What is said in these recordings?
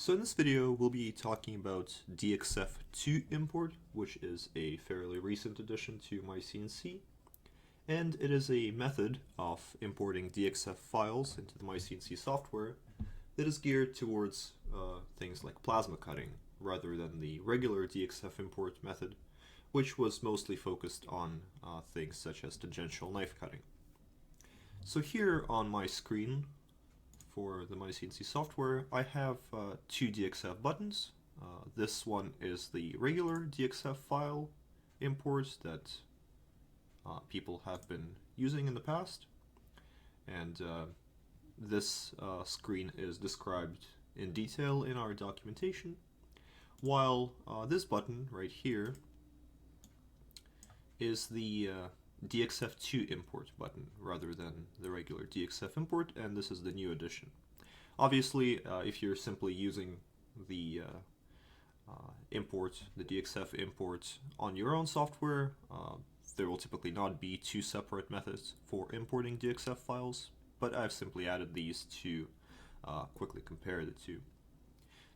So in this video, we'll be talking about DXF2 import, which is a fairly recent addition to myCNC, and it is a method of importing DXF files into the myCNC software that is geared towards things like plasma cutting, rather than the regular DXF import method, which was mostly focused on things such as tangential knife cutting. So here on my screen, for the myCNC software, I have two DXF buttons. This one is the regular DXF file import that people have been using in the past, and this screen is described in detail in our documentation, while this button right here is the DXF2 import button rather than the regular DXF import, and this is the new addition. Obviously, if you're simply using the the DXF import on your own software, there will typically not be two separate methods for importing DXF files, but I've simply added these to quickly compare the two.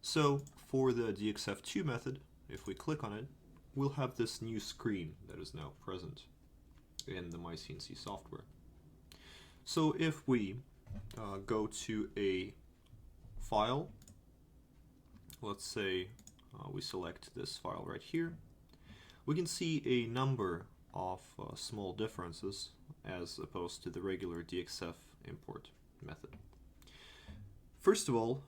So for the DXF2 method, if we click on it, we'll have this new screen that is now present in the myCNC software. So if we go to a file, let's say we select this file right here, we can see a number of small differences as opposed to the regular DXF import method. First of all,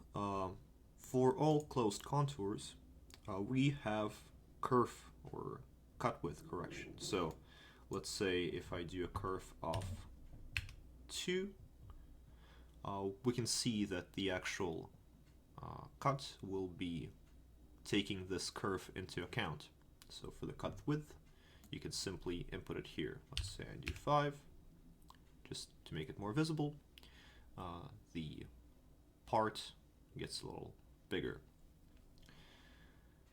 for all closed contours, we have kerf or cut width correction. So let's say if I do a kerf of 2, we can see that the actual cut will be taking this kerf into account. So for the cut width, you can simply input it here. Let's say I do 5, just to make it more visible. The part gets a little bigger.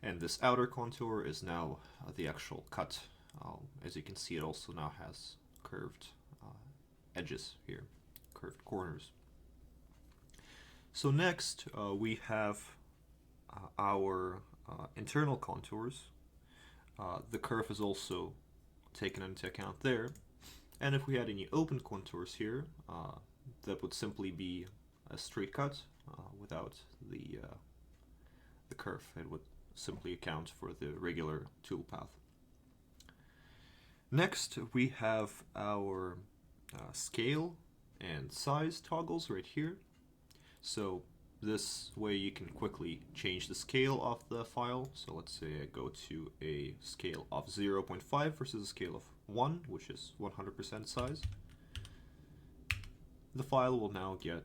And this outer contour is now the actual cut. As you can see, it also now has curved edges here, curved corners. So next, we have our internal contours. The kerf is also taken into account there. And if we had any open contours here, that would simply be a straight cut without the kerf. It would simply account for the regular toolpath. Next, we have our scale and size toggles right here. So this way you can quickly change the scale of the file. So let's say I go to a scale of 0.5 versus a scale of 1, which is 100% size. The file will now get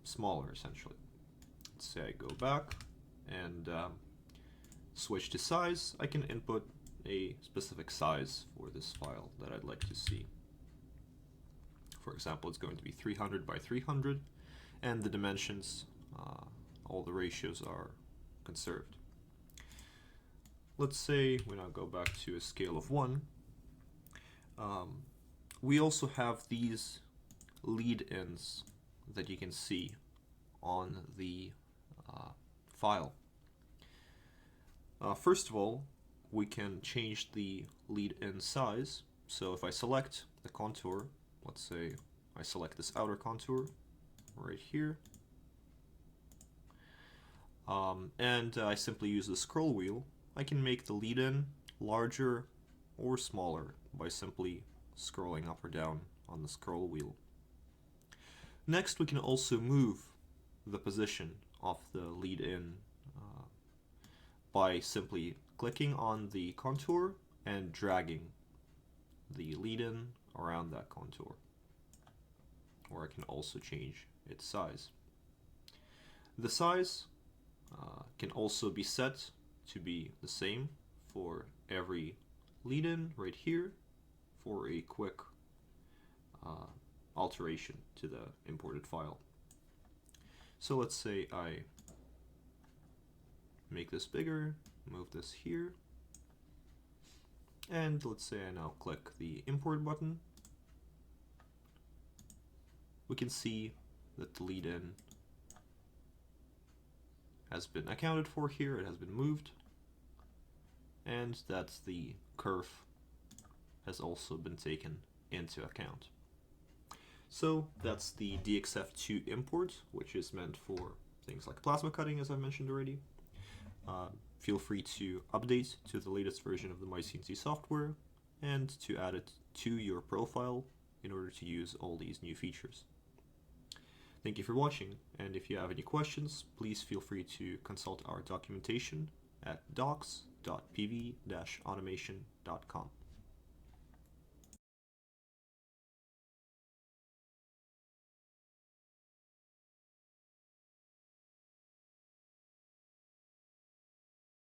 smaller, essentially. Let's say I go back and switch to size. I can input a specific size for this file that I'd like to see. For example, it's going to be 300 by 300, and the dimensions, all the ratios are conserved. Let's say we now go back to a scale of 1. We also have these lead-ins that you can see on the file. First of all, we can change the lead-in size. So if I select the contour, let's say I select this outer contour right here, and I simply use the scroll wheel, I can make the lead-in larger or smaller by simply scrolling up or down on the scroll wheel. Next, we can also move the position of the lead-in by simply clicking on the contour and dragging the lead-in around that contour. Or I can also change its size. The size can also be set to be the same for every lead-in right here for a quick alteration to the imported file. So let's say I make this bigger, move this here, and let's say I now click the import button. We can see that the lead-in has been accounted for here, it has been moved, and that the Kerf has also been taken into account. So that's the DXF2 import, which is meant for things like plasma cutting, as I mentioned already. Feel free to update to the latest version of the myCNC software and to add it to your profile in order to use all these new features. Thank you for watching, and if you have any questions, please feel free to consult our documentation at docs.pv-automation.com.